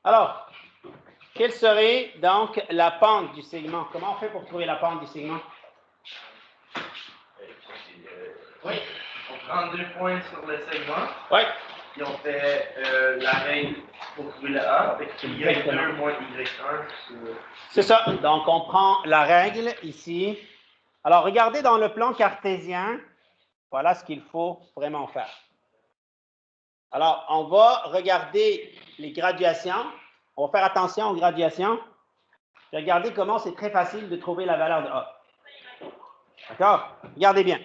Alors, quelle serait donc la pente du segment? Comment on fait pour trouver la pente du segment? Oui, on prend 2 points sur le segment. Oui. Puis on fait la règle pour trouver le A avec Y2 moins Y1. C'est ça. Donc, on prend la règle ici. Alors, regardez dans le plan cartésien, voilà ce qu'il faut vraiment faire. Alors, on va regarder les graduations. On va faire attention aux graduations. Regardez comment c'est très facile de trouver la valeur de A. D'accord? Regardez bien.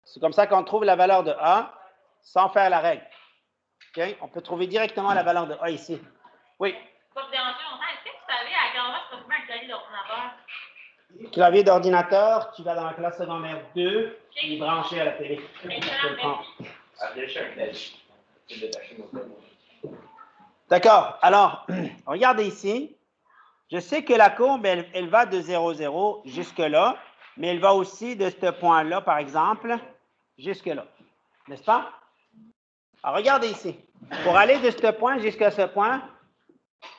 C'est comme ça qu'on trouve la valeur de A sans faire la règle. Okay? On peut trouver directement la valeur de A ici. Oui? Pas te déranger longtemps. Est-ce que tu savais à quel moment tu peux trouver un clavier d'ordinateur? Clavier d'ordinateur, tu vas dans la classe secondaire 2, il est branché à la télé. D'accord. Alors, regardez ici. Je sais que la courbe, elle va de 0, 0 jusque-là, mais elle va aussi de ce point-là, par exemple, jusque-là. N'est-ce pas? Alors, regardez ici. Pour aller de ce point jusqu'à ce point,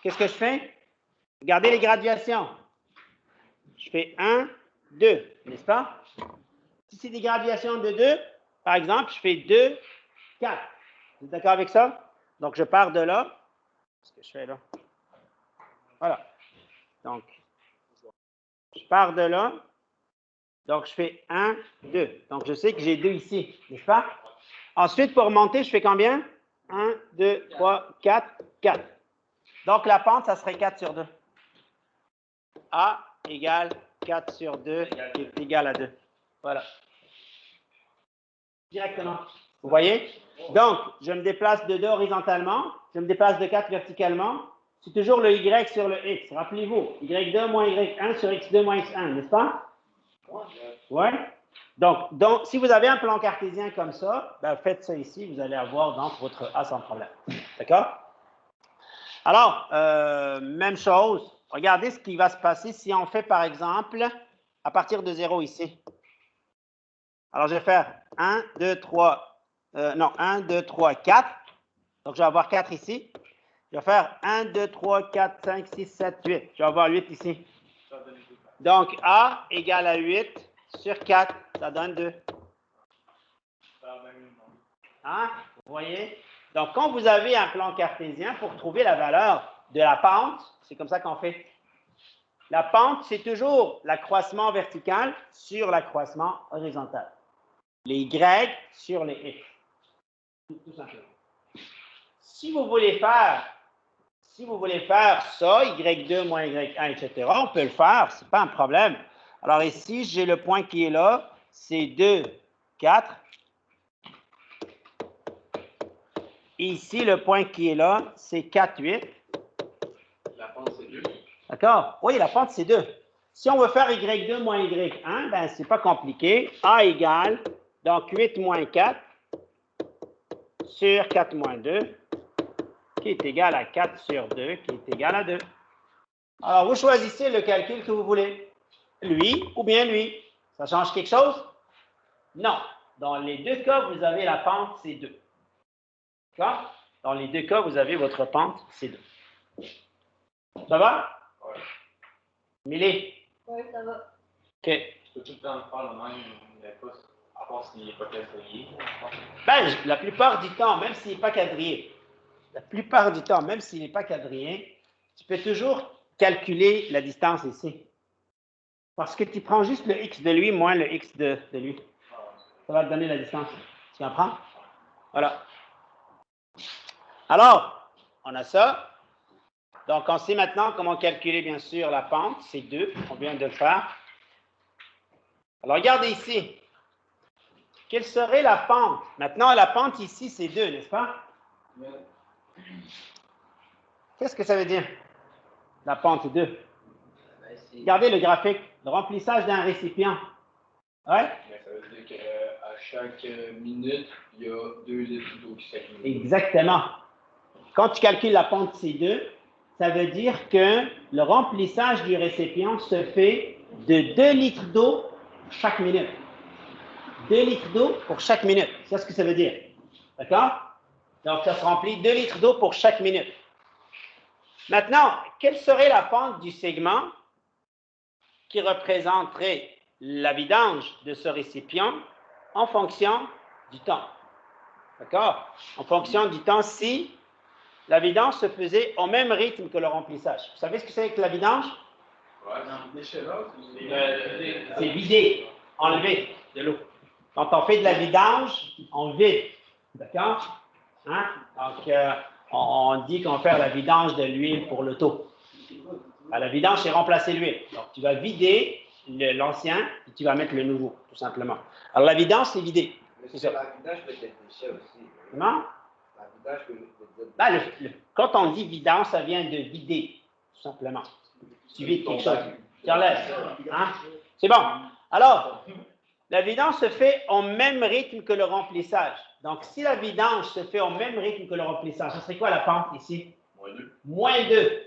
qu'est-ce que je fais? Regardez les graduations. Je fais 1, 2, n'est-ce pas? Si c'est des graduations de 2, par exemple, je fais 2, 4. Vous êtes d'accord avec ça? Donc, je pars de là. Qu'est-ce que je fais là? Voilà. Donc, je pars de là. Donc, je fais 1, 2. Donc, je sais que j'ai 2 ici, n'est-ce pas? Ensuite, pour monter, je fais combien? 1, 2, 3, 4, 4. Donc, la pente, ça serait 4 sur 2. A égale 4 sur 2 qui est égal à 2. Voilà. Directement. Vous voyez? Donc, je me déplace de 2 horizontalement, je me déplace de 4 verticalement. C'est toujours le Y sur le X. Rappelez-vous, Y2 moins Y1 sur X2 moins X1, n'est-ce pas? Oui. Donc, si vous avez un plan cartésien comme ça, ben, faites ça ici, vous allez avoir donc votre A sans problème. D'accord? Alors, même chose. Regardez ce qui va se passer si on fait, par exemple, à partir de 0 ici. Alors, je vais faire 1, 2, 3, 1, 2, 3, 4. Donc, je vais avoir 4 ici. Je vais faire 1, 2, 3, 4, 5, 6, 7, 8. Je vais avoir 8 ici. Donc, A égale à 8 sur 4. Ça donne 2. Hein? Vous voyez? Donc, quand vous avez un plan cartésien, pour trouver la valeur de la pente, c'est comme ça qu'on fait. La pente, c'est toujours l'accroissement vertical sur l'accroissement horizontal. Les Y sur les X. Tout simplement. Si vous voulez faire ça, Y2 moins Y1, etc., on peut le faire, ce n'est pas un problème. Alors ici, j'ai le point qui est là, c'est 2, 4. Et ici, le point qui est là, c'est 4, 8. La pente, c'est 2. D'accord? Oui, la pente, c'est 2. Si on veut faire Y2 moins Y1, ben, ce n'est pas compliqué. A égale, donc 8 moins 4 sur 4 moins 2, qui est égal à 4 sur 2, qui est égal à 2. Alors, vous choisissez le calcul que vous voulez. Lui ou bien lui. Ça change quelque chose? Non. Dans les deux cas, vous avez la pente, c'est 2. D'accord? Dans les deux cas, vous avez votre pente, c'est 2. Ça va? Oui. Milly? Oui, ça va. OK. Tu peux tout le temps faire le même, mais pas, à part s'il n'est pas quadrillé. Ben, la plupart du temps, même s'il n'est pas quadrillé, tu peux toujours calculer la distance ici. Parce que tu prends juste le x de lui moins le x de lui. Ça va te donner la distance. Tu comprends? Voilà. Alors, on a ça. Donc, on sait maintenant comment calculer, bien sûr, la pente. C'est 2. On vient de le faire. Alors, regardez ici. Quelle serait la pente? Maintenant, la pente ici, c'est 2, n'est-ce pas? Oui. Qu'est-ce que ça veut dire? La pente est 2. Regardez le graphique. Le remplissage d'un récipient. Ouais? Ça veut dire qu'à chaque minute, il y a 2 litres d'eau qui s'accumulent. Exactement. Quand tu calcules la pente C2, ça veut dire que le remplissage du récipient se fait de 2 litres d'eau chaque minute. 2 litres d'eau pour chaque minute. C'est ce que ça veut dire. D'accord? Donc, ça se remplit 2 litres d'eau pour chaque minute. Maintenant, quelle serait la pente du segment qui représenterait la vidange de ce récipient en fonction du temps? D'accord? En fonction du temps, si la vidange se faisait au même rythme que le remplissage. Vous savez ce que c'est que la vidange? C'est vider, enlever de l'eau. Quand on fait de la vidange, on vide. D'accord? Hein? Donc, on dit qu'on fait la vidange de l'huile pour l'auto. La vidange, c'est remplacer l'huile. Donc, tu vas vider l'ancien et tu vas mettre le nouveau, tout simplement. Alors, la vidange, c'est vider. Mais c'est la vidange peut être déchet aussi. Comment? La vidange peut être... Quand on dit vidange, ça vient de vider, tout simplement. Tu vides quelque chose. Tu enlèves. Hein? C'est bon. Alors, la vidange se fait au même rythme que le remplissage. Donc, si la vidange se fait au même rythme que le remplissage, ça serait quoi la pente ici? Moins 2.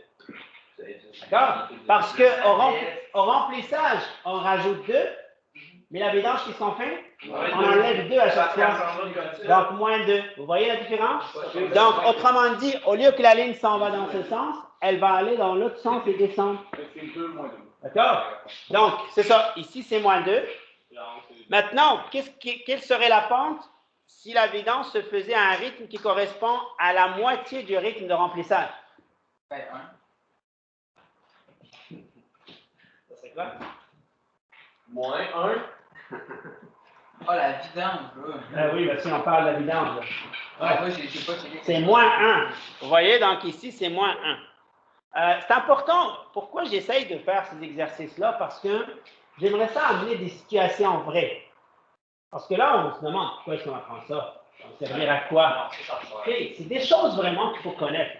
D'accord? Parce qu'au remplissage, on rajoute 2, mais la vidange qui s'en fait, on enlève 2 à chaque fois. Donc, moins 2. Vous voyez la différence? Donc, autrement dit, au lieu que la ligne s'en va dans ce sens, elle va aller dans l'autre sens et descendre. D'accord? Donc, c'est ça. Ici, c'est moins 2. Maintenant, quelle serait la pente si la vidange se faisait à un rythme qui correspond à la moitié du rythme de remplissage? Ça serait quoi? Moins 1. Oh, la vidange, Oui, si on parle de la vidange. Ouais. Moi, j'ai pas checké. C'est moins 1. Vous voyez, donc ici, c'est moins 1. C'est important. Pourquoi j'essaye de faire ces exercices-là? Parce que j'aimerais ça amener des situations vraies. Parce que là, on se demande pourquoi est-ce qu'on apprend ça? Ça va servir à quoi? C'est des choses vraiment qu'il faut connaître.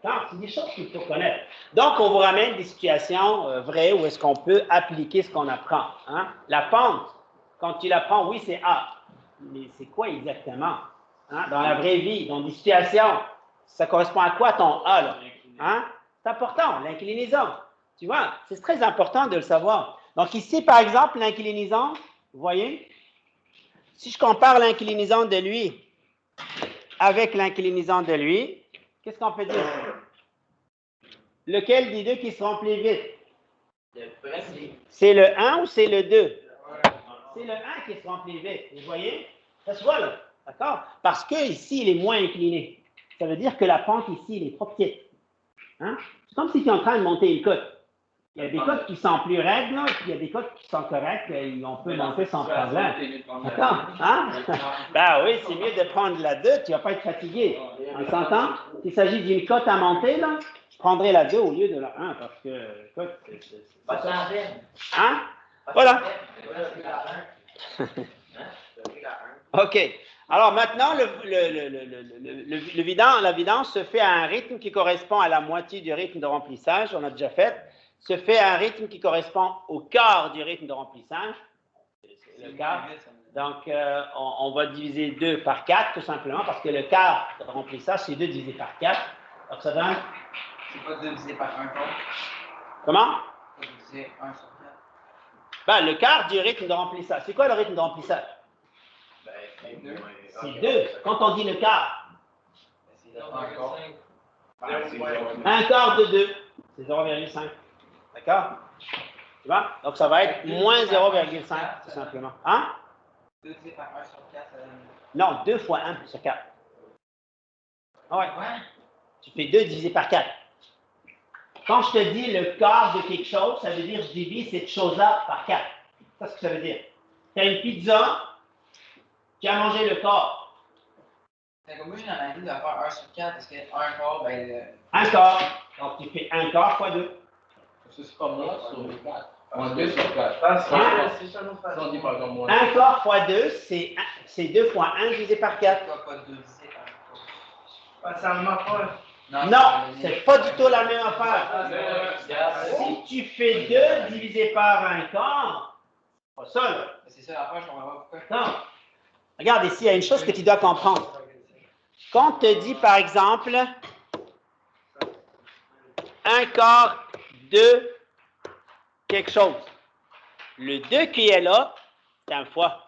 C'est des choses qu'il faut connaître. Donc, on vous ramène des situations vraies où est-ce qu'on peut appliquer ce qu'on apprend. Hein? La pente, quand tu l'apprends, oui, c'est A. Mais c'est quoi exactement? Hein? Dans la vraie vie, dans des situations, ça correspond à quoi ton A, là? Hein? C'est important, l'inclinaison. Tu vois, c'est très important de le savoir. Donc ici, par exemple, l'inclinaison, vous voyez, si je compare l'inclinaison de lui avec l'inclinaison de lui, qu'est-ce qu'on peut dire? Lequel des deux qui se remplit vite? C'est le 1 ou c'est le 2? C'est le 1 qui se remplit vite. Vous voyez? Ça se voit là. D'accord? Parce que ici, il est moins incliné. Ça veut dire que la pente ici, il est trop petite. Hein? C'est comme si tu es en train de monter une côte. Il y a des côtes qui sont plus raides, là, puis il y a des côtes qui sont correctes, et on peut monter sans problème. D'accord? Hein? Ben oui, c'est mieux de prendre la 2, tu ne vas pas être fatigué. On s'entend? S'il s'agit d'une côte à monter, là, je prendrai la 2 au lieu de la 1, parce que, écoute, c'est ça. Hein? Voilà. OK. Alors maintenant, la vidange se fait à un rythme qui correspond à la moitié du rythme de remplissage, on a déjà fait, se fait à un rythme qui correspond au quart du rythme de remplissage. C'est le quart. Donc, on va diviser 2 par 4, tout simplement, parce que le quart de remplissage, c'est 2 divisé par 4. Donc, ça donne... C'est pas 2 divisé par 1 quart. Comment? Pas divisé 1 sur 4. Ben, le quart du rythme de remplissage. C'est quoi le rythme de remplissage? C'est 2. Quand on dit le quart, un quart de 2, c'est 0,5. D'accord? Tu vois? Donc, ça va être moins 0,5, tout simplement. Hein? 2 divisé par 1 sur 4, ça donne... Non, 2 fois 1 sur 4. Ah ouais. Tu fais 2 divisé par 4. Quand je te dis le quart de quelque chose, ça veut dire que je divise cette chose-là par 4. C'est ce que ça veut dire. Tu as une pizza, tu as mangé le quart. Comme moi, j'ai dans ma vie de faire 1 sur 4, parce que 1 quart, ben... Un quart. Donc, tu fais 1 quart fois 2. C'est comme moi sur les 4. Moins 2 sur 4. Un quart fois 2, c'est 2 fois 1 divisé par 4. Pas 2 divisé par 1 quart. Ça ne marche pas. Non, c'est pas du tout la même affaire. Si tu fais 2 divisé par 1 quart, c'est pas ça, là. C'est ça l'affaire, je comprends pas pourquoi. Non. Regarde ici, il y a une chose que tu dois comprendre. Quand on te dit, par exemple, 1 quart de quelque chose, le 2 qui est là, c'est un fois.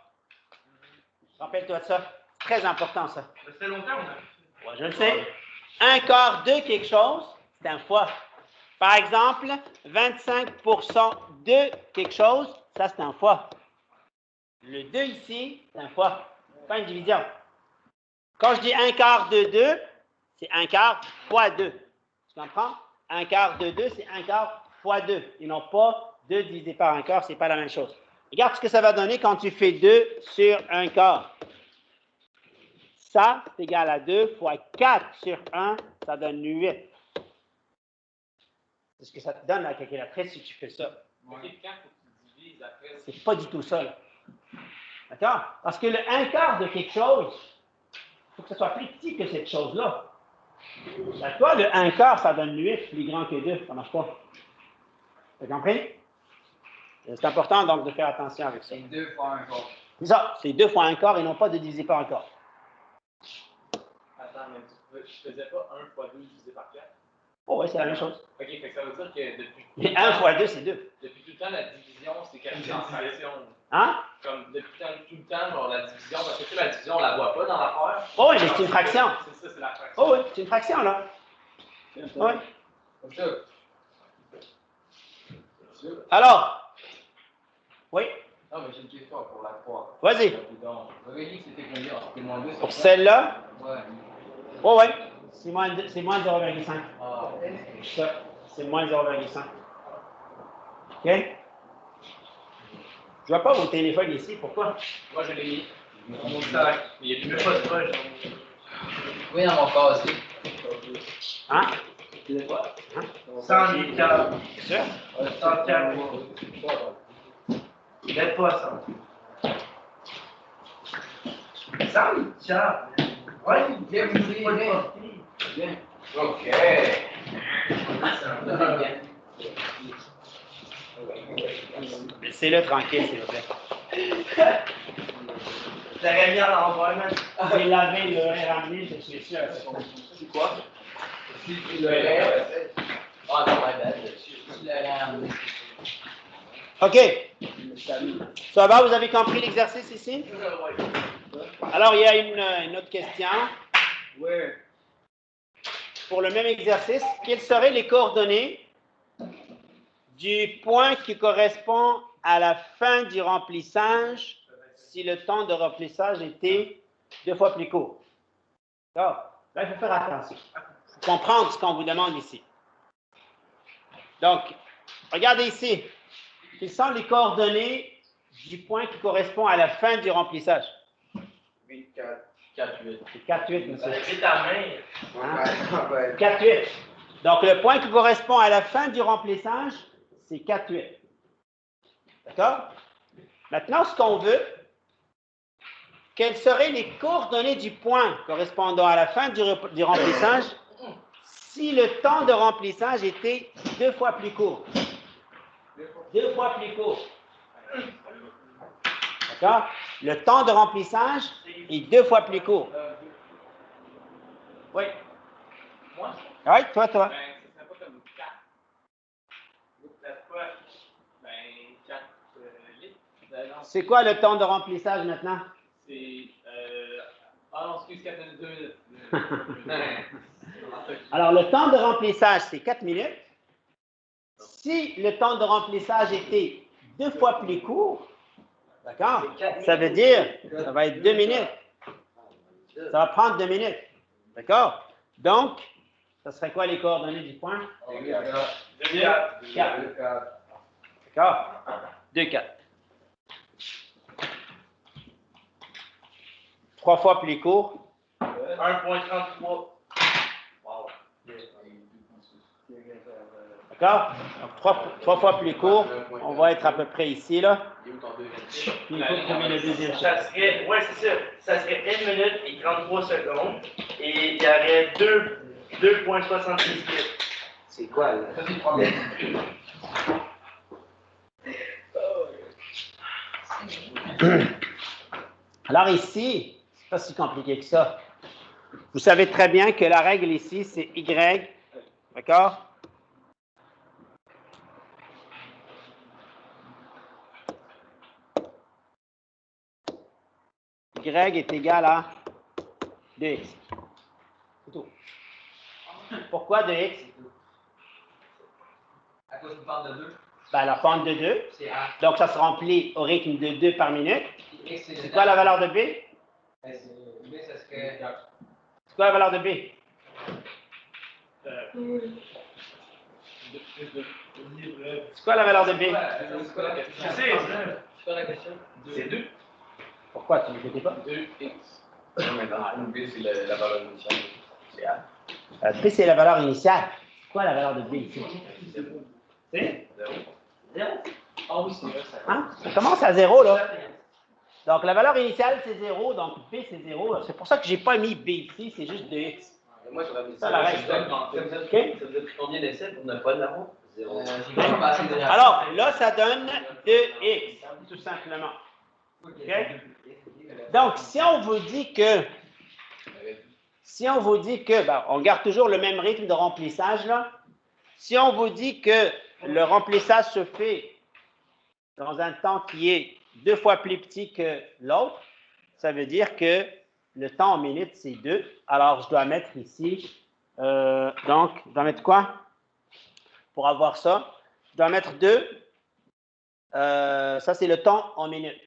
Rappelle-toi de ça. Très important, ça. Ça fait longtemps, on a... Ouais, je le sais. Un quart de quelque chose, c'est un fois. Par exemple, 25% de quelque chose, ça c'est un fois. Le 2 ici, c'est un fois. Pas une division. Quand je dis un quart de 2, c'est un quart fois 2. Tu comprends? Un quart de 2, c'est un quart fois 2. Ils n'ont pas 2 divisé par un quart, c'est pas la même chose. Regarde ce que ça va donner quand tu fais 2 sur un quart. Ça, c'est égal à 2 fois 4 sur 1, ça donne 8. C'est ce que ça te donne la calculatrice si tu fais ça. C'est pas du tout ça, là. D'accord? Parce que le 1 quart de quelque chose, il faut que ce soit plus petit que cette chose-là. D'accord? Le 1 quart, ça donne 8, plus grand que 2. Ça ne marche pas. Tu as compris? C'est important donc de faire attention avec ça. C'est 2 fois 1 quart. C'est ça, c'est 2 fois 1 quart et non pas de diviser par un quart. Attends, mais tu faisais pas 1 fois 2 divisé par 4? Oh oui, c'est la même chose. Ok, fait que ça veut dire que depuis. Mais 1 fois 2, c'est 2. Depuis tout le temps, la division, c'est calculé en fraction. Hein? Comme depuis tout le temps, genre, la division, parce que tu sais, la division, on la voit pas dans l'affaire. Oh oui, mais c'est une fraction. C'est ça, c'est la fraction. Oh oui, c'est une fraction, là. Oui. Comme ça. Alors, oui, Non, mais j'ai une question pour la 3. vas-y. Donc, vous avez dit que c'était combien? C'était moins 2 sur Pour 4? celle-là, Ouais. oh oui, c'est moins 0,5. Ah, Ça, c'est moins 0,5. OK? Je vois pas vos téléphones ici, pourquoi? Moi, je l'ai mis dans mon sac. Mais il n'y a plus pas de poche. oui, dans mon cas aussi. Hein? Hein? 100 litres. C'est sûr? 104. Même pas 100. 100 litres. Ouais, Bien, vous voulez, bien. Bien. Ok. Laissez-le tranquille, s'il vous plaît. J'aurais mis à l'envoi, man. J'ai lavé le ramené, je suis sûr. C'est quoi? Ah non, my bad. Tu l'as ramené. OK. Ça va, vous avez compris l'exercice ici? Alors, il y a une autre question. Ouais. Pour le même exercice, quelles seraient les coordonnées du point qui correspond à la fin du remplissage si le temps de remplissage était 2 fois plus court? D'accord? Là, il faut faire attention. Il faut comprendre ce qu'on vous demande ici. Donc, regardez ici. Quelles sont les coordonnées du point qui correspond à la fin du remplissage? 8, 4. 4, 8. C'est 4, 8, monsieur. Levez ta main. Hein? 4, 8. Donc, le point qui correspond à la fin du remplissage, c'est 4, 8. D'accord? Maintenant, ce qu'on veut, quelles seraient les coordonnées du point correspondant à la fin du remplissage si le temps de remplissage était 2 fois plus court? 2 fois plus court. D'accord? Le temps de remplissage est 2 fois plus court. Oui. Moi? Oui, toi. Ben, ce serait pas comme 4. C'est quoi? Ben, 4 litres. C'est quoi le temps de remplissage maintenant? C'est. Ah non, excuse, 4 minutes, 2 minutes. Alors, le temps de remplissage, c'est 4 minutes. Si le temps de remplissage était 2 fois plus court, d'accord? Ça veut dire, ça va être 2 minutes. Ça va prendre 2 minutes. D'accord? Donc, ça serait quoi les coordonnées du point? 2, 4. 4. D'accord? 2, 4. 3 fois plus court. 1,33. Wow. D'accord? Donc, 3 fois plus court. On va être à peu près ici, là. Puis il faut trouver le deuxième chiffre. Ça serait, ouais, c'est ça. Ça serait 1 minute et 33 secondes. Et il y aurait 2,66 litres. C'est quoi, là? Ça, c'est le problème. Alors ici, c'est pas si compliqué que ça. Vous savez très bien que la règle ici, c'est Y. D'accord? Y est égal à 2x. tout. Pourquoi 2x? À cause d'une pente de 2. Ben, la pente de 2. C'est A. Donc, ça se remplit au rythme de 2 par minute. X, c'est C'est quoi la valeur de B? B, ça serait. C'est quoi la valeur de B? C'est quoi la valeur de B? C'est quoi la question? Je sais, C'est quoi la question? c'est 2. Pourquoi tu ne l'écoutais pas? 2x. Non, mais dans B, c'est la valeur initiale. C'est A. B, c'est la valeur initiale. C'est quoi la valeur de B ici? C'est? 0. Ah oui, c'est vrai. Hein? Ça commence à 0, là. Donc, la valeur initiale, c'est 0. Donc, B, c'est 0. C'est pour ça que je n'ai pas mis B ici. C'est juste 2x. Moi, j'aurais mis Ça, la règle. Ça vous a pris combien d'essais pour ne pas l'avoir? 0. J'ai pas passé de Alors, là, ça donne 2x, tout simplement. OK? Donc, si on vous dit que, ben, on garde toujours le même rythme de remplissage, là. Si on vous dit que le remplissage se fait dans un temps qui est 2 fois plus petit que l'autre, ça veut dire que le temps en minutes, c'est 2. Alors, je dois mettre ici, donc, je dois mettre quoi? Pour avoir ça, je dois mettre 2. Ça, c'est le temps en minutes.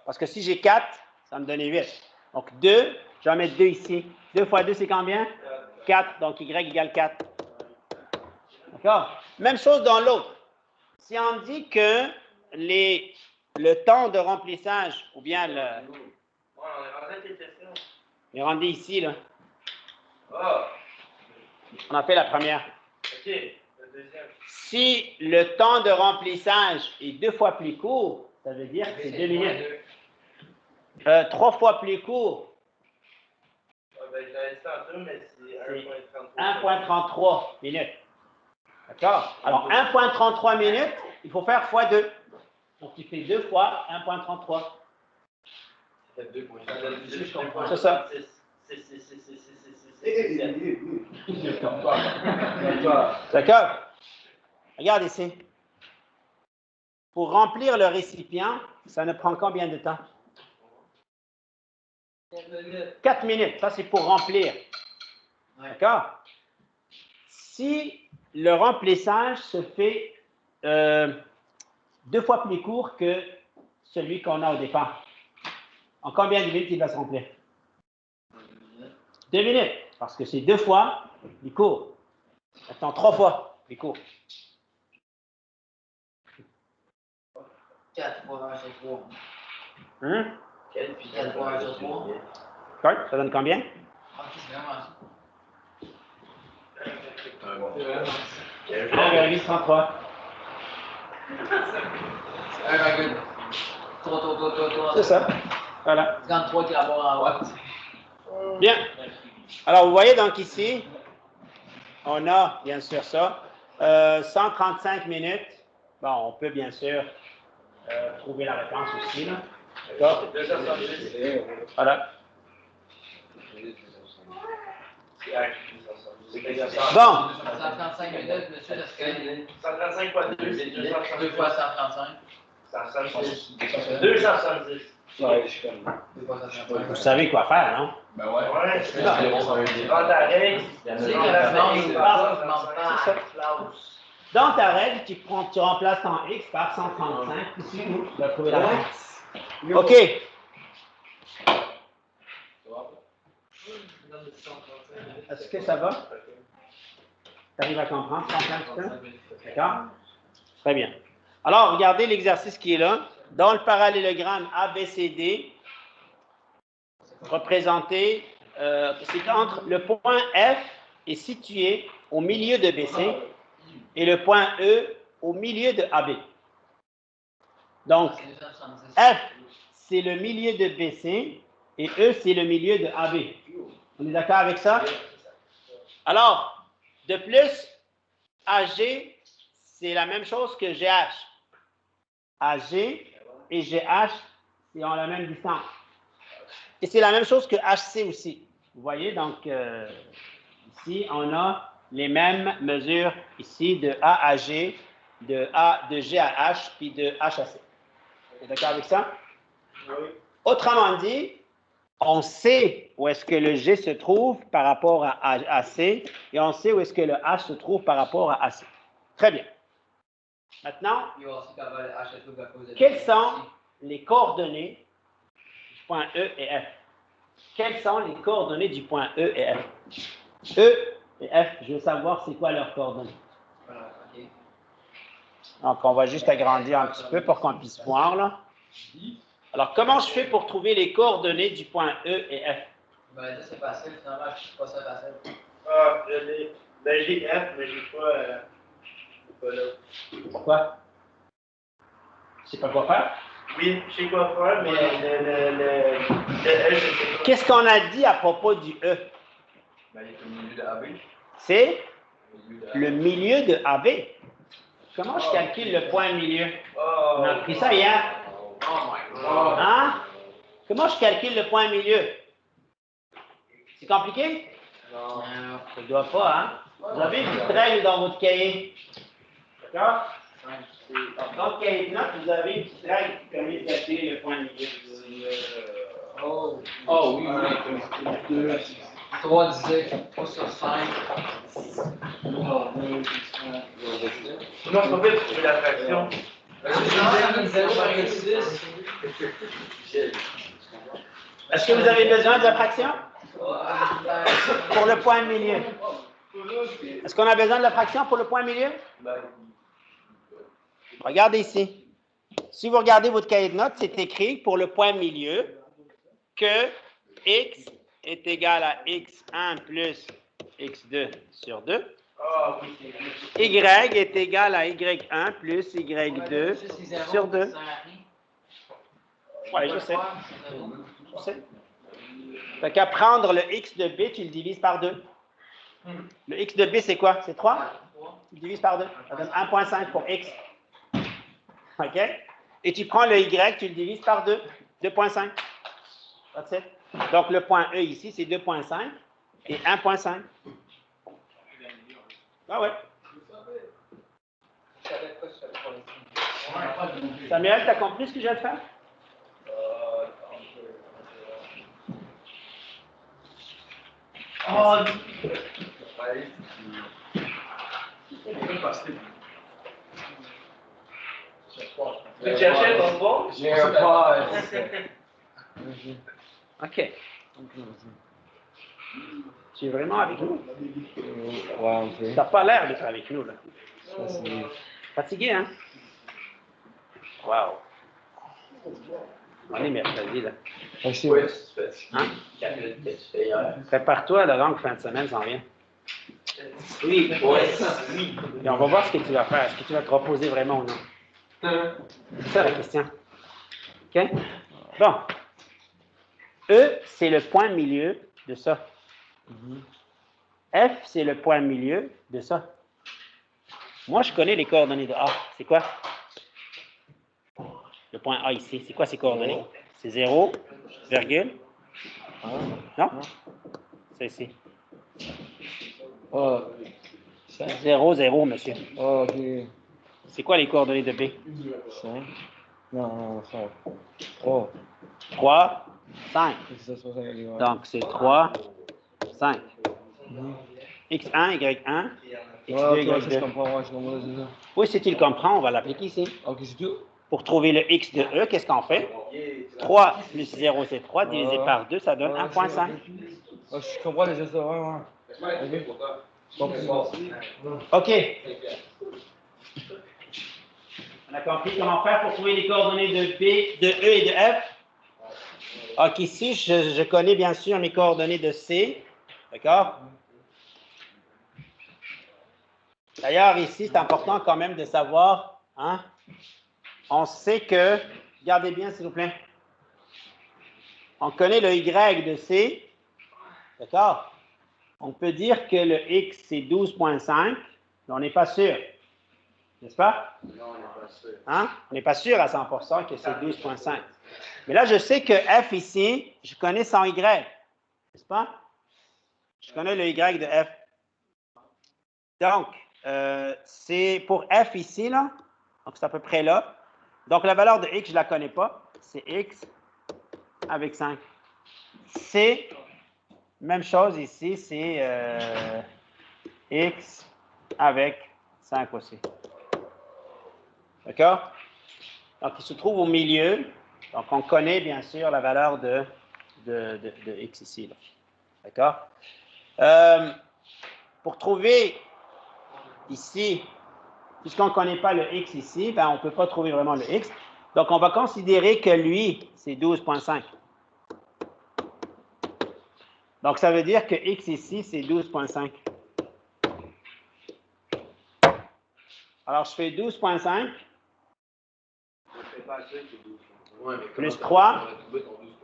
Parce que si j'ai 4, ça me donne 8. Donc, 2, je vais mettre 2 ici. 2 fois 2, c'est combien? 4. Donc, y égale 4. D'accord? Même chose dans l'autre. Si on dit que le temps de remplissage, ou bien le... On est rentré tes questions. Il est rendu ici, là. Ah, On a fait la première. ok. Le deuxième. Si le temps de remplissage est 2 fois plus court, ça veut dire que c'est 2 minutes. 3 fois plus court, Ah, ben, j'avais ça en tout, mais c'est C'est 1.33. 1.33 minutes. D'accord? Alors, 1.33 minutes, il faut faire fois 2. Donc, tu fais 2 fois 1.33. Ça fait 2 points. Ça donne C'est 2.36. ça. D'accord? Regarde ici. Pour remplir le récipient, ça ne prend combien de temps? 4 minutes. Ça, c'est pour remplir. D'accord? Si le remplissage se fait 2 fois plus court que celui qu'on a au départ, en combien de minutes il va se remplir? 2 minutes, parce que c'est 2 fois plus court. Maintenant, 3 fois plus court. 4 fois 1 sur 3. Hein? 4 fois 1 sur 3. D'accord? Ça donne combien? Ah, c'est vraiment ça. 1,33. 1,3. C'est ça. Voilà. 33 qui rapport en watts. Bien. Alors, vous voyez donc ici, on a bien sûr ça. 135 minutes. Bon, on peut bien sûr trouver la réponse aussi. Là. D'accord? 270. Voilà. Bon. 135 minutes, monsieur, ça serait 135 fois 2, c'est 270. 2 fois 135. 170. 270. 2 fois 135. Vous savez quoi faire, non? Ben ouais. Ouais, c'est ça. ça. Prends ta règle. C'est que la C'est ça. Dans ta règle, tu remplaces ton x par 135. Ici, tu vas trouver la réponse. OK. Est-ce que ça va? Tu arrives à comprendre? D'accord? Très bien. Alors, regardez l'exercice qui est là. Dans le parallélogramme ABCD, représenté, c'est entre le point F est situé au milieu de BC et le point E au milieu de AB. Donc, F, c'est le milieu de BC et E, c'est le milieu de AB. On est d'accord avec ça? Alors, de plus, AG, c'est la même chose que GH. AG et GH, ils ont la même distance. Et c'est la même chose que HC aussi. Vous voyez, donc, ici, on a les mêmes mesures ici de A à G, de G à H, puis de H à C. Vous êtes d'accord avec ça? Oui. Autrement dit, on sait où est-ce que le G se trouve par rapport à C et on sait où est-ce que le H se trouve par rapport à AC. Très bien. Maintenant, quelles sont les coordonnées du point E et F? Quelles sont les coordonnées du point E et F? E et F, je veux savoir c'est quoi leurs coordonnées. Donc, on va juste agrandir un petit peu pour qu'on puisse voir, là. Alors, comment je fais pour trouver les coordonnées du point E et F? Ben, ça, c'est facile. Finalement, je suis pas ça facile. Ah, je l'ai. Ben, j'ai F, mais j'ai pas l'autre. Pourquoi? Je sais pas quoi faire. Oui, je sais quoi faire, mais le L, je sais pas. Qu'est-ce qu'on a dit à propos du E? Ben, il est au milieu de AB. C'est Le milieu de le milieu de AB. Comment je calcule le point milieu? On a appris ça hier. Oh my God. Hein? Comment je calcule le point milieu? C'est compliqué? Non. Ça ne doit pas, hein? Vous avez une petite règle dans votre cahier. D'accord? Dans le cahier de notes, vous avez une petite règle qui permet de calculer le point milieu. Oh oui, oui. 3 dizaines, 3 sur 5. Non, c'est pas fait de trouver la fraction. Est-ce que vous avez besoin de la fraction? Pour le point milieu. Est-ce qu'on a besoin de la fraction pour le point milieu? Regardez ici. Si vous regardez votre cahier de notes, c'est écrit pour le point milieu que x est égal à x1 plus x2 sur 2. Ah oui, c'est Y est égal à y1 plus y2 sur 2. Oui, je sais. Je sais. Fait qu'à prendre le x de b, tu le divises par 2. Le x de b, c'est quoi? C'est 3? Tu le divises par 2. Ça donne 1,5 pour x. OK? Et tu prends le y, tu le divises par 2. 2,5. That's it. Donc, le point E ici, c'est 2,5 et 1,5. Ah ouais. Samuel, t'as compris ce que je viens de faire? Oh, tu cherchais ton bon? J'ai un pas. OK. Tu es vraiment avec nous? Ouais, un peu. T'as pas l'air d'être avec nous, là. Fatigué, hein? Wow. On est mercredi, là. Hein? Prépare-toi, la longue fin de semaine s'en vient. Oui, oui. Et on va voir ce que tu vas faire. Est-ce que tu vas te reposer vraiment ou non? C'est ça la question. OK? Bon. E, c'est le point milieu de ça. F, c'est le point milieu de ça. Moi, je connais les coordonnées de A. C'est quoi? Le point A ici. C'est quoi ces coordonnées? C'est 0, virgule. Non? C'est ici. Oh, 0, 0, monsieur. oh, ok. C'est quoi les coordonnées de B? 5. Non, 5. Oh, 3, 5. c'est ça, 65. Donc, c'est 3, 5. X1, Y1, X2, Ouais, ok, ça, je Y2. comprends, ouais, je comprends, c'est ça. Oui, si tu le comprends, on va l'appliquer ici. Ok, c'est tout? Pour trouver le X de E, qu'est-ce qu'on fait? 3 plus 0, c'est 3, divisé par 2, ça donne 1,5. Ah, je comprends déjà ça, ouais. OK. On a compris comment faire pour trouver les coordonnées de B, de E et de F? OK, ici, je connais bien sûr mes coordonnées de C. D'accord? D'ailleurs, ici, c'est important quand même de savoir, hein? On sait que, regardez bien s'il vous plaît, on connaît le Y de C, d'accord? On peut dire que le X, c'est 12,5, mais on n'est pas sûr, n'est-ce pas? Non, on n'est pas sûr. Hein? On n'est pas sûr à 100% que c'est 12,5. Mais là, je sais que F ici, je connais son Y, n'est-ce pas? Je connais le Y de F. Donc, c'est pour F ici, là, donc c'est à peu près là. Donc, la valeur de X, je ne la connais pas. C'est X avec 5. c'est, même chose ici, c'est x avec 5 aussi. D'accord? Donc, il se trouve au milieu. Donc, on connaît bien sûr la valeur de x ici. D'accord? Pour trouver ici, puisqu'on ne connaît pas le x ici, ben, on ne peut pas trouver vraiment le x. Donc, on va considérer que lui, c'est 12,5. Donc, ça veut dire que x ici, c'est 12,5. Alors, je fais 12,5 plus 3.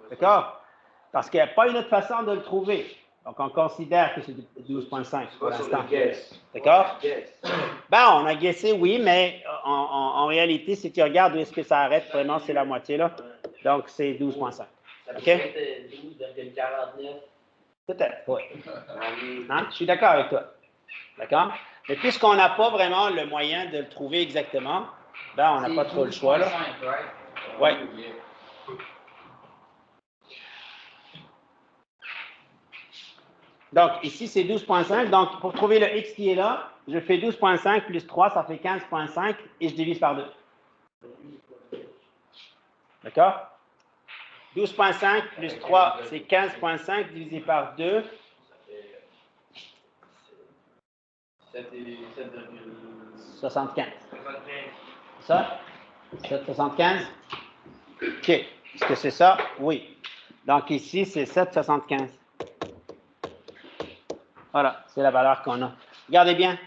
D'accord? Parce qu'il n'y a pas une autre façon de le trouver. Donc, on considère que c'est 12,5 pour l'instant. D'accord? Ben, on a guessé, oui, mais en réalité, si tu regardes où est-ce que ça arrête, vraiment, c'est la moitié, là. Donc, c'est 12,5. OK? 12,49. Peut-être, oui. Hein? Je suis d'accord avec toi. D'accord? Mais puisqu'on n'a pas vraiment le moyen de le trouver exactement, ben, on n'a pas trop le choix, là. Oui. Donc, ici, c'est 12,5. Donc, pour trouver le x qui est là, je fais 12,5 plus 3, ça fait 15,5 et je divise par 2. D'accord? 12,5 plus 3, c'est 15,5 divisé par 2. 75. C'est ça? 7,75? OK. Est-ce que c'est ça? Oui. Donc, ici, c'est 7,75. Voilà, c'est la valeur qu'on a. Regardez bien.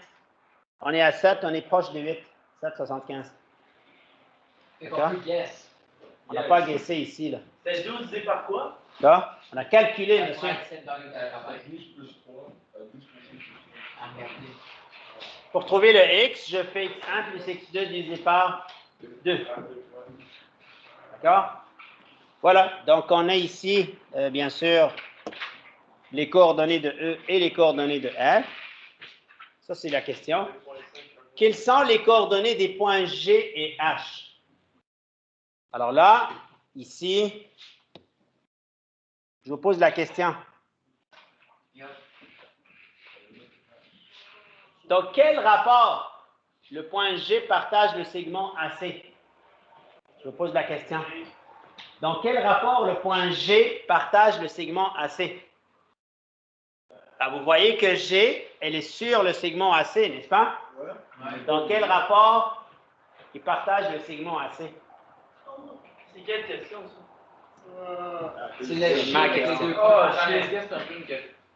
On est à 7, on est proche de 8. 7,75. D'accord? On n'a pas guessé ici, là. C'est 12 divisé par quoi? D'accord? On a calculé, monsieur. Pour trouver le x, je fais x1 plus x2 divisé par 2. D'accord? Voilà. Donc, on a ici, bien sûr, les coordonnées de E et les coordonnées de F. Ça, c'est la question. Quelles sont les coordonnées des points G et H? Alors là, ici, je vous pose la question. Dans quel rapport le point G partage le segment AC? Je vous pose la question. Dans quel rapport le point G partage le segment AC? Alors, vous voyez que G, elle est sur le segment AC, n'est-ce pas? Dans quel rapport il partage le segment AC? C'est quelle question, ça? C'est ma question.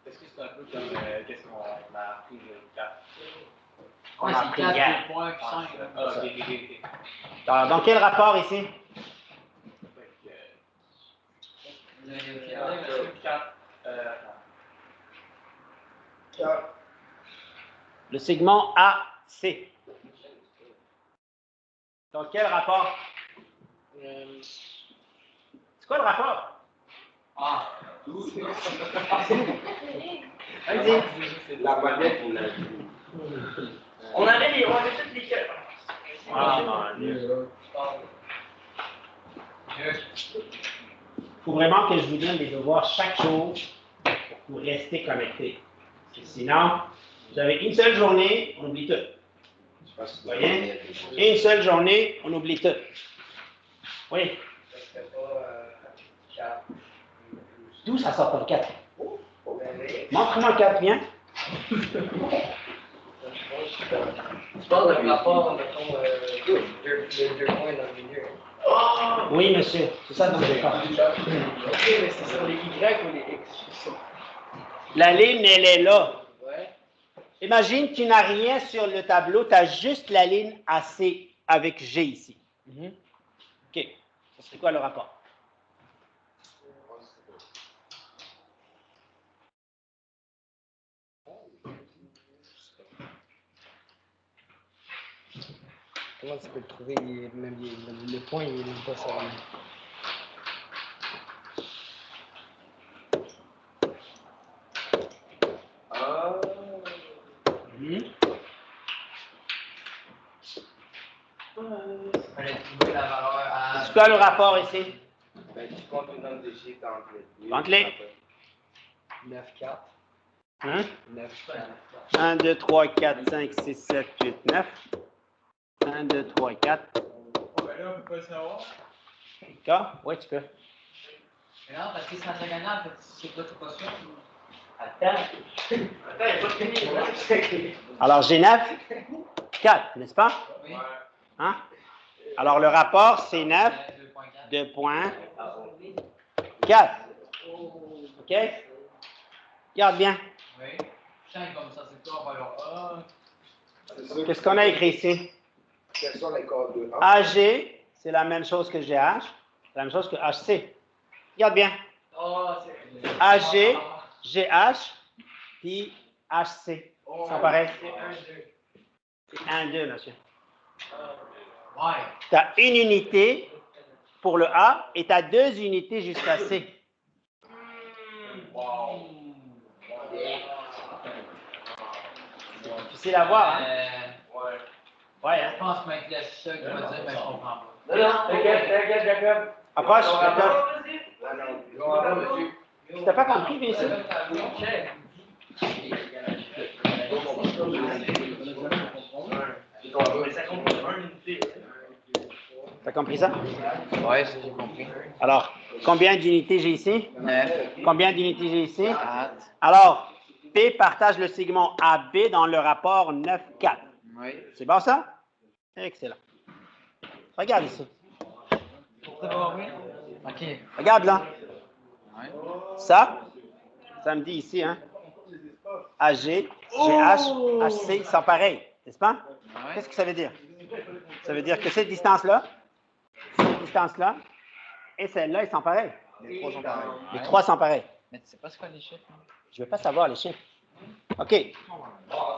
Est-ce que c'est un peu comme qu'est-ce qu'on a appris de 4? On a pris hier. Ah, ok. Alors, dans quel rapport ici? Le segment AC. Dans quel rapport? C'est quoi le rapport? Vas-y. La manette, on l'a vu. On avait toutes les cœurs. Ah, mon Dieu. Il faut vraiment que je vous donne des devoirs chaque jour pour rester connecté. Sinon, vous avez une seule journée, on oublie tout. Vous voyez? Une seule journée, on oublie tout. Oui. D'où ça sort ton 4? Montre-moi 4, viens. Tu parles d'un rapport, mettons, deux points dans le milieu. Oui, monsieur. C'est ça dont je parle. Ok, mais c'est sur les Y ou les X? La ligne, elle est là. Ouais. Imagine, tu n'as rien sur le tableau, tu as juste la ligne AC avec G ici. OK. Ça serait quoi le rapport? Comment tu peux le trouver? Le point, il n'est même pas sur lui. Fallait trouver la valeur à... C'est quoi le rapport ici? compte le nombre de chiffres entre Entre les. 9, 4. Hein? 9, 4. 1, 2, 3, 4, 5, 6, 7, 8, 9. 1, 2, 3, 4. Là, on peut pas le savoir. D'accord? Oui, tu peux. Mais non, parce que c'est en diagonale, c'est pas sûr. Attends, il n'est pas fini. Alors, j'ai 9, 4, n'est-ce pas? Oui. Hein? Alors, le rapport, c'est 9, 2.4. 2.4. OK? Regarde bien. Oui. Change comme ça, c'est quoi, on va leur. Qu'est-ce qu'on a écrit ici? Quels sont les codes de AG, c'est la même chose que GH. C'est la même chose que HC. Regarde bien. Oh, c'est. AG, GH, puis HC. Ils sont pareils. C'est 1, 2, monsieur. Ouais. Tu as une unité pour le A et tu as 2 unités jusqu'à C. C'est difficile à voir, hein? Ouais, hein? Je pense que Mike laisse ça qui va dire, mais je comprends pas. Non, t'inquiète, Jacob. Approche, Jacob. Vas-y. Tu n'as pas compris, Vincent? Mais ça compte pour une unité. Tu as compris ça? Ouais, j'ai compris. Alors, combien d'unités j'ai ici? 9. Combien d'unités j'ai ici? 4. Alors, P partage le segment AB dans le rapport 9, 4. Oui. C'est bon ça? Excellent. Regarde ici. C'est bon, oui. OK. Regarde là. Ouais. Ça me dit ici, hein? AG, GH, HC, sont pareils, n'est-ce pas? Ouais. Qu'est-ce que ça veut dire? Ça veut dire que cette distance-là et celle-là, ils sont pareils. Les trois sont pareils. Les trois sont pareils. Mais tu sais pas ce qu'on les chiffres? Hein? Je ne veux pas savoir les chiffres. OK.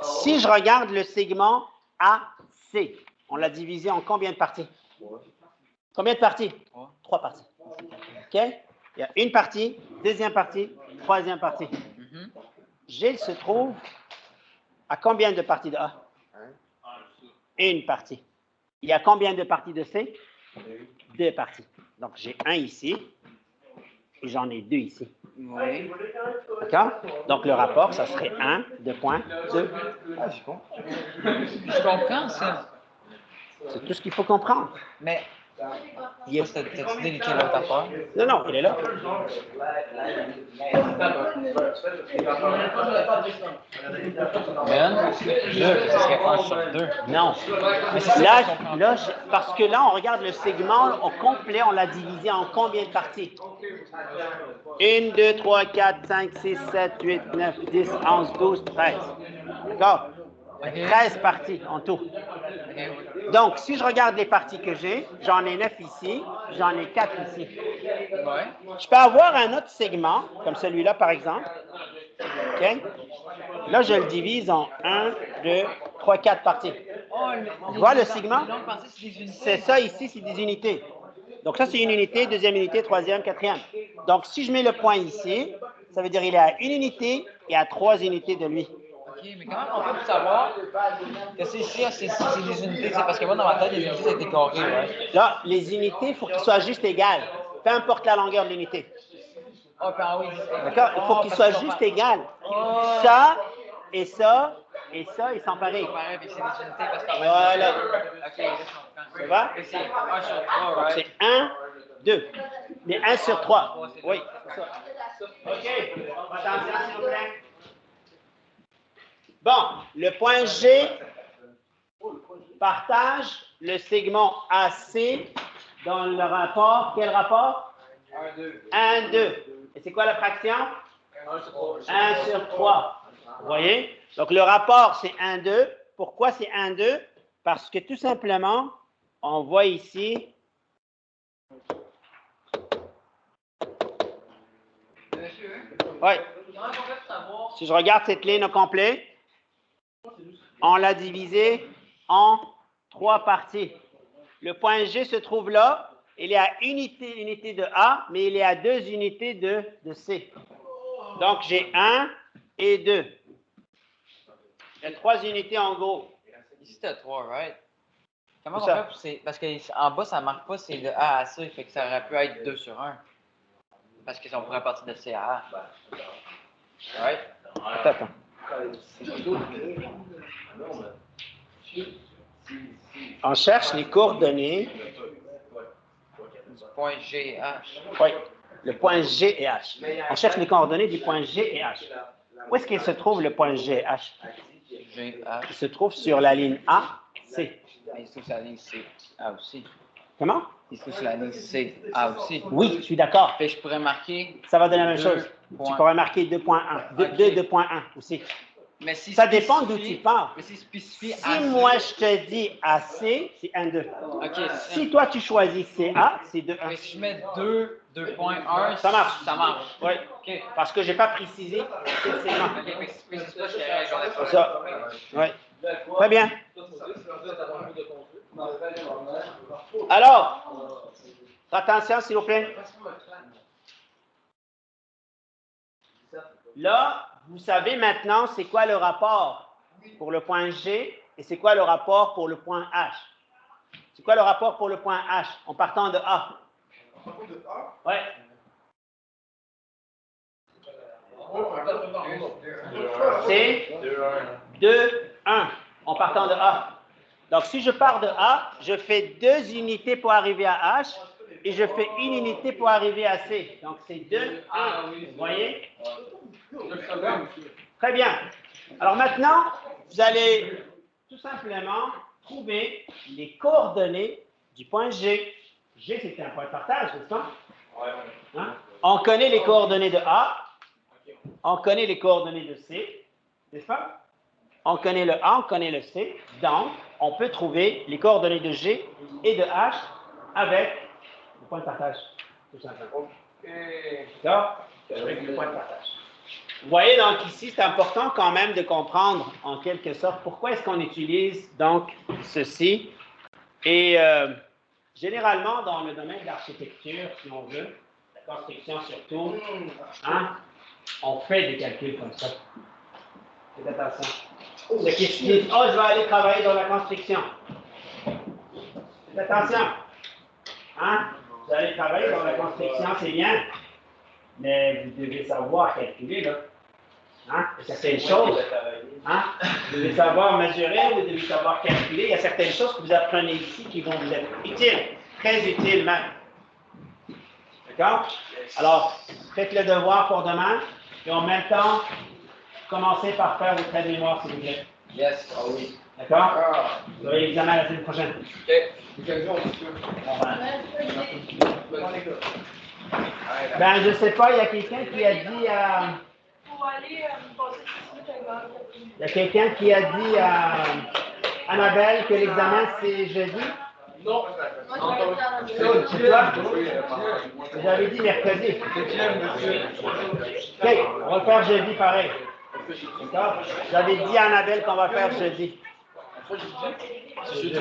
Si je regarde le segment AC, on l'a divisé en combien de parties? Combien de parties? 3 parties. OK? Il y a une partie, deuxième partie, troisième partie. G se trouve à combien de parties de A? Une partie. Il y a combien de parties de C? 2 parties. Donc, j'ai 1 ici et j'en ai 2 ici. Oui. D'accord? Donc, le rapport, ça serait 1, 2 points, 2. Ah, c'est con. Je comprends ça. C'est tout ce qu'il faut comprendre. Mais, Yes. t'as-tu dit quelle autre affaire? Non, non, il est là. Ben, là, ça serait 1 sur 2. Non. Mais c'est ça Là, que je comprends là, pas. parce que là, on regarde le segment au complet, on l'a divisé en combien de parties? 1, 2, 3, 4, 5, 6, 7, 8, 9, 10, 11, 12, 13. D'accord? 13 parties en tout. Donc, si je regarde les parties que j'ai, j'en ai 9 ici, j'en ai 4 ici. Ouais. Je peux avoir un autre segment, comme celui-là, par exemple. OK? Là, je le divise en 1, 2, 3, 4 parties. Tu vois le segment? C'est ça ici, c'est des unités. Donc, ça, c'est une unité, deuxième unité, troisième, quatrième. Donc, si je mets le point ici, ça veut dire qu'il est à une unité et à 3 unités de lui. OK, mais comment on fait pour savoir que c'est ici, c'est des unités? C'est parce que moi, dans ma tête, les unités, c'est des carrés, ouais. Là, les unités, il faut qu'ils soient juste égales. Peu importe la longueur de l'unité. Ah oui. D'accord? Il faut qu'ils soient juste égales. Ça et ça et ça, ils sont pareils. Pareil, puis c'est des unités parce que. Voilà. OK, là, je comprends. Ça va? C'est 1 sur 3, right? C'est 1, 2. Mais 1 sur 3. Oui, c'est ça. OK. Attention, s'il vous plaît. Bon, le point G partage le segment AC dans le rapport. Quel rapport? 1, 2. Et c'est quoi la fraction? 1 sur 3. Vous voyez? Donc, le rapport, c'est 1, 2. Pourquoi c'est 1, 2? Parce que tout simplement, on voit ici. Oui. Si je regarde cette ligne au complet, on l'a divisé en 3 parties. Le point G se trouve là. Il est à unité de A, mais il est à 2 unités de C. Donc, j'ai 1 et 2. Il y a 3 unités en gros. Ici, t'as 3, right? Comment Où on ça? fait pour c'est. Parce qu'en bas, ça marque pas, c'est de A à C, fait que ça aurait pu être 2 sur 1. Parce qu'on pourrait partir de C à A. Right? Attends. On cherche les coordonnées. Du point G et H. Oui, le point G et H. On cherche les coordonnées du point G et H. Où est-ce qu'il se trouve le point G et H? G, H. Il se trouve sur la ligne A, C. Mais il se trouve sur la ligne C, A aussi. Comment? Il se trouve sur la ligne C, A aussi. Oui, je suis d'accord. Fait que je pourrais marquer. Ça va donner la même chose. 2 Tu points. pourrais marquer 2.1. 2.1 aussi. Mais si Ça dépend d'où spécifie- tu pars. Mais si spécifie Si AC, moi je te dis AC, c'est 1,2. OK. Si toi tu choisis CA, c'est 2,1. Mais si je mets 2, 2.1, Ça marche. Ça marche. Oui, OK. parce que je n'ai pas précisé quel segment. OK, mais si spécifie pas, je dirais j'en ai pas. Ça. Oui. Très bien. Alors, attention s'il vous plaît. Là, vous savez maintenant c'est quoi le rapport pour le point G et c'est quoi le rapport pour le point H. C'est quoi le rapport pour le point H en partant de A? Oui. C'est 2, 1 en partant de A. Donc, si je pars de A, je fais 2 unités pour arriver à H et je fais 1 unité pour arriver à C. Donc, c'est 2, 1. Vous voyez? Très bien. Alors maintenant, vous allez tout simplement trouver les coordonnées du point G. G, c'est un point de partage, n'est-ce pas? Hein? On connaît les coordonnées de A. On connaît les coordonnées de C, n'est-ce pas? On connaît le A, on connaît le C. Donc, on peut trouver les coordonnées de G et de H avec le point de partage, tout simplement. D'accord? Avec le point de partage. Vous voyez, donc ici, c'est important quand même de comprendre en quelque sorte pourquoi est-ce qu'on utilise donc ceci. Et généralement, dans le domaine de l'architecture, si on veut, la construction surtout, hein, on fait des calculs comme ça. Faites attention. Ceux qui se disent, oh, je vais aller travailler dans la construction. Faites attention. Hein? Vous allez travailler dans la construction, c'est bien, mais vous devez savoir calculer, là. Hein? Il y a certaines choses. Hein? Vous devez savoir mesurer, vous devez savoir calculer. Il y a certaines choses que vous apprenez ici qui vont vous être utiles, très utiles même. D'accord? Alors, faites le devoir pour demain et en même temps, commencez par faire vos traits de mémoire, s'il vous plaît. Yes, ah oui. D'accord? Vous aurez l'examen la semaine prochaine. OK. Ben, je sais pas, il y a quelqu'un qui a dit à... Pour aller passer 6 minutes à Il y a quelqu'un qui a dit à Annabelle que l'examen c'est jeudi. Moi, je vais C'est toi? Vous avez dit mercredi. OK, on va le faire jeudi pareil. D'accord? J'avais dit à Annabelle qu'on va faire jeudi. C'est jeudi.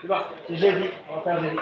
C'est bon, c'est jeudi. On va faire jeudi.